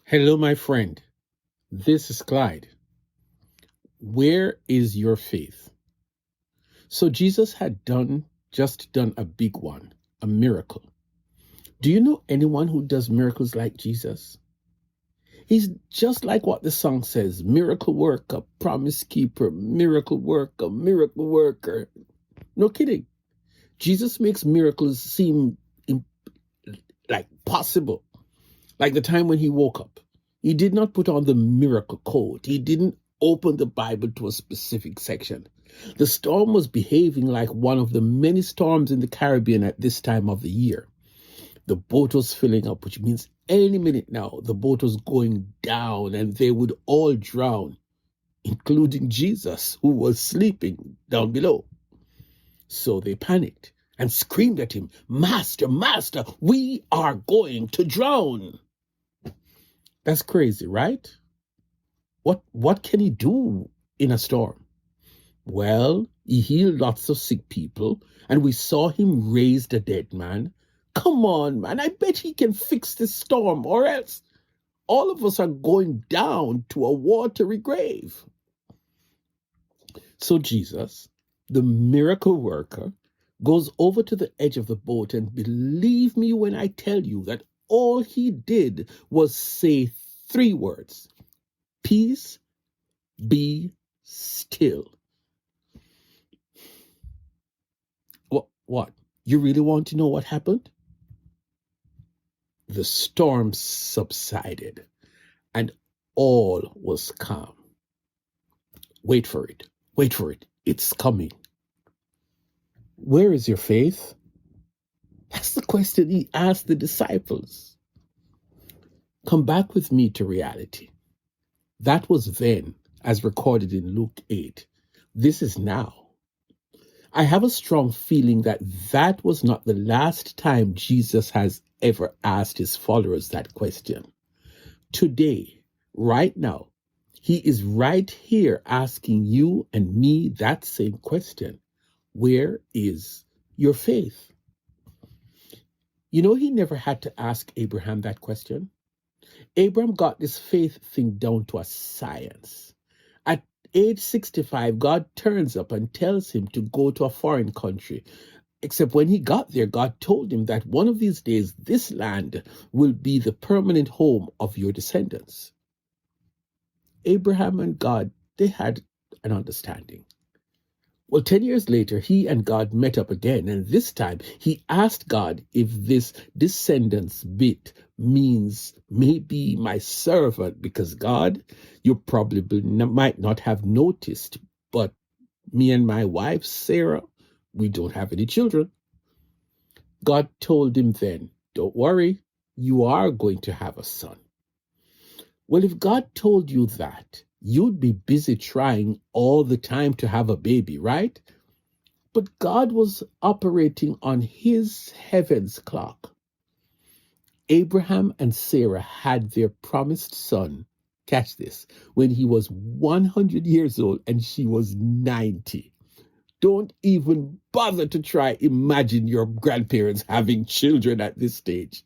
Hello, my friend. This is Clyde. Where is your faith? So Jesus had just done a big one, a miracle. Do you know anyone who does miracles like Jesus? He's just like what the song says, miracle worker, promise keeper, miracle worker, miracle worker. No kidding. Jesus makes miracles seem like possible. Like the time when he woke up. He did not put on the miracle coat. He didn't open the Bible to a specific section. The storm was behaving like one of the many storms in the Caribbean at this time of the year. The boat was filling up, which means any minute now, the boat was going down and they would all drown, including Jesus, who was sleeping down below. So they panicked and screamed at him, "Master, Master, we are going to drown." That's crazy, right? What can he do in a storm? Well, he healed lots of sick people, and we saw him raise the dead man. Come on, man, I bet he can fix this storm, or else all of us are going down to a watery grave. So Jesus, the miracle worker, goes over to the edge of the boat, and believe me when I tell you that all he did was say 3 words: peace, be still. What? You really want to know what happened? The storm subsided and all was calm. Wait for it. Wait for it. It's coming. Where is your faith? That's the question he asked the disciples. Come back with me to reality. That was then, as recorded in Luke 8. This is now. I have a strong feeling that was not the last time Jesus has ever asked his followers that question. Today, right now, he is right here asking you and me that same question. Where is your faith? You know, he never had to ask Abraham that question. Abraham got this faith thing down to a science. At age 65, God turns up and tells him to go to a foreign country. Except when he got there, God told him that one of these days, this land will be the permanent home of your descendants. Abraham and God, they had an understanding. Well, 10 years later, he and God met up again, and this time he asked God if this descendants bit means maybe my servant, because God, you probably might not have noticed, but me and my wife, Sarah, we don't have any children. God told him then, don't worry, you are going to have a son. Well, if God told you that, you'd be busy trying all the time to have a baby, right? But God was operating on his heaven's clock. Abraham and Sarah had their promised son, catch this, when he was 100 years old and she was 90. Don't even bother to try imagine your grandparents having children at this stage.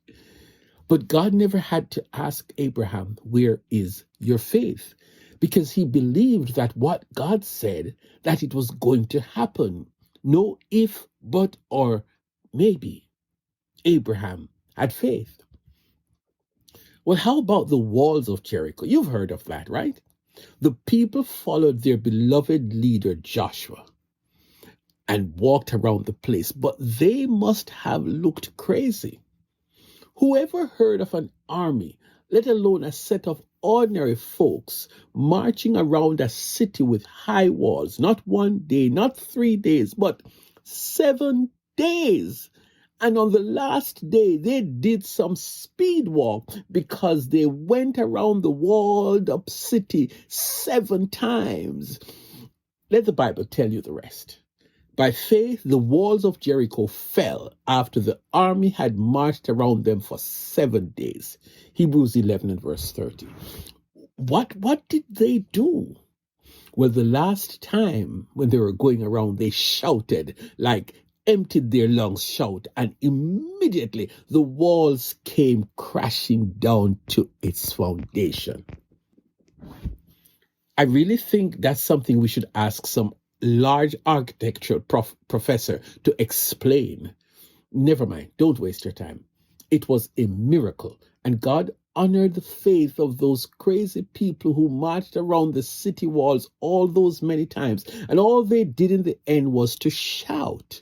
But God never had to ask Abraham, where is your faith? Because he believed that what God said, that it was going to happen. No if, but, or maybe. Abraham had faith. Well, how about the walls of Jericho? You've heard of that, right? The people followed their beloved leader, Joshua, and walked around the place, but they must have looked crazy. Whoever heard of an army, let alone a set of ordinary folks, marching around a city with high walls, not 1 day, not 3 days, but 7 days? And on the last day, they did some speed walk because they went around the walled up city 7 times. Let the Bible tell you the rest. By faith, the walls of Jericho fell after the army had marched around them for 7 days. Hebrews 11 and verse 30. What did they do? Well, the last time when they were going around, they shouted like emptied their lungs, shout, and immediately the walls came crashing down to its foundation. I really think that's something we should ask some large architecture professor to explain. Never mind, don't waste your time. It was a miracle, and God honored the faith of those crazy people who marched around the city walls all those many times, and all they did in the end was to shout.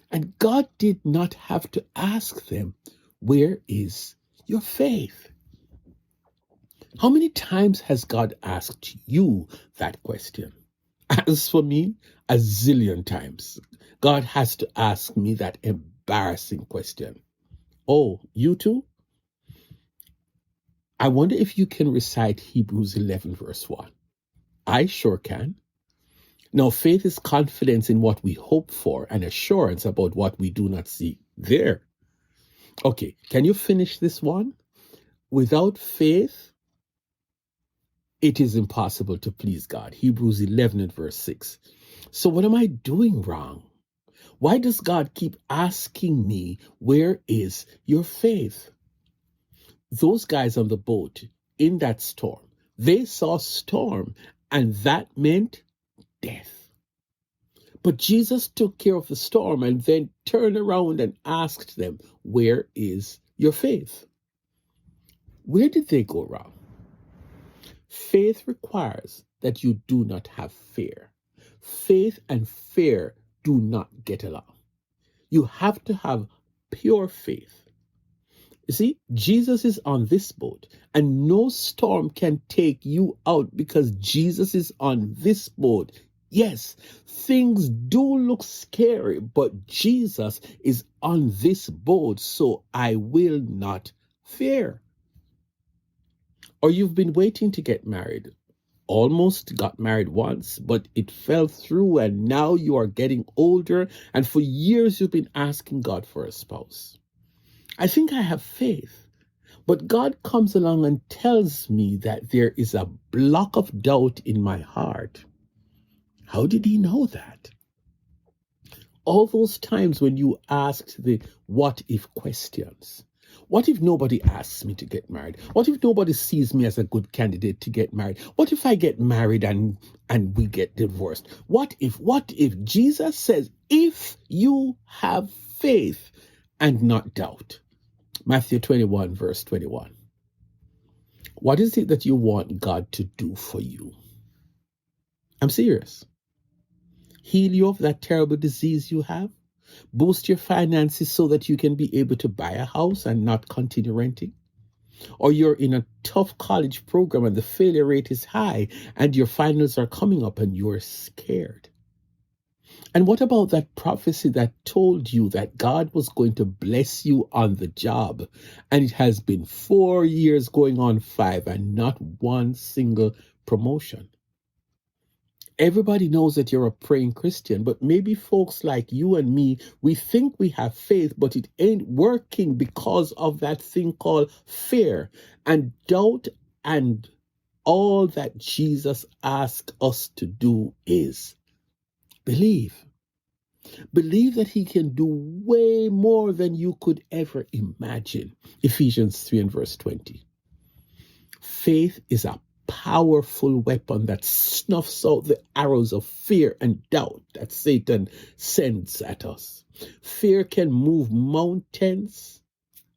And God did not have to ask them, "Where is your faith?" How many times has God asked you that question? As for me, a zillion times. God has to ask me that embarrassing question. Oh, you too? I wonder if you can recite Hebrews 11 verse 1. I sure can. Now, faith is confidence in what we hope for and assurance about what we do not see. There. Okay, can you finish this one? Without faith, it is impossible to please God. Hebrews 11 and verse 6. So what am I doing wrong? Why does God keep asking me, where is your faith? Those guys on the boat in that storm, they saw storm, and that meant death. But Jesus took care of the storm and then turned around and asked them, where is your faith? Where did they go wrong? Faith requires that you do not have fear. Faith and fear do not get along. You have to have pure faith. You see, Jesus is on this boat, and no storm can take you out because Jesus is on this boat. Yes, things do look scary, but Jesus is on this boat, so I will not fear. Or you've been waiting to get married. Almost got married once, but it fell through, and now you are getting older, and for years you've been asking God for a spouse. I think I have faith, but God comes along and tells me that there is a block of doubt in my heart. How did he know that? All those times when you asked the what if questions. What if nobody asks me to get married? What if nobody sees me as a good candidate to get married? What if I get married and we get divorced? What if Jesus says, if you have faith and not doubt? Matthew 21 verse 21. What is it that you want God to do for you? I'm serious. Heal you of that terrible disease you have? Boost your finances so that you can be able to buy a house and not continue renting? Or you're in a tough college program and the failure rate is high and your finals are coming up and you're scared? And what about that prophecy that told you that God was going to bless you on the job? And it has been 4 years going on 5 and not one single promotion. Everybody knows that you're a praying Christian, but maybe folks like you and me, we think we have faith, but it ain't working because of that thing called fear and doubt. And all that Jesus asked us to do is believe. Believe that he can do way more than you could ever imagine. Ephesians 3 and verse 20. Faith is a powerful weapon that snuffs out the arrows of fear and doubt that Satan sends at us. Fear can move mountains.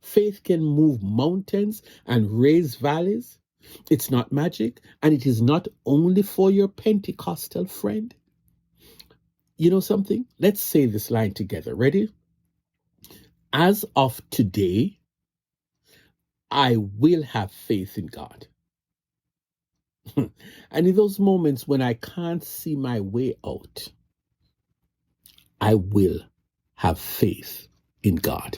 Faith can move mountains and raise valleys. It's not magic, and it is not only for your Pentecostal friend. You know something? Let's say this line together. Ready? As of today, I will have faith in God. And in those moments when I can't see my way out, I will have faith in God.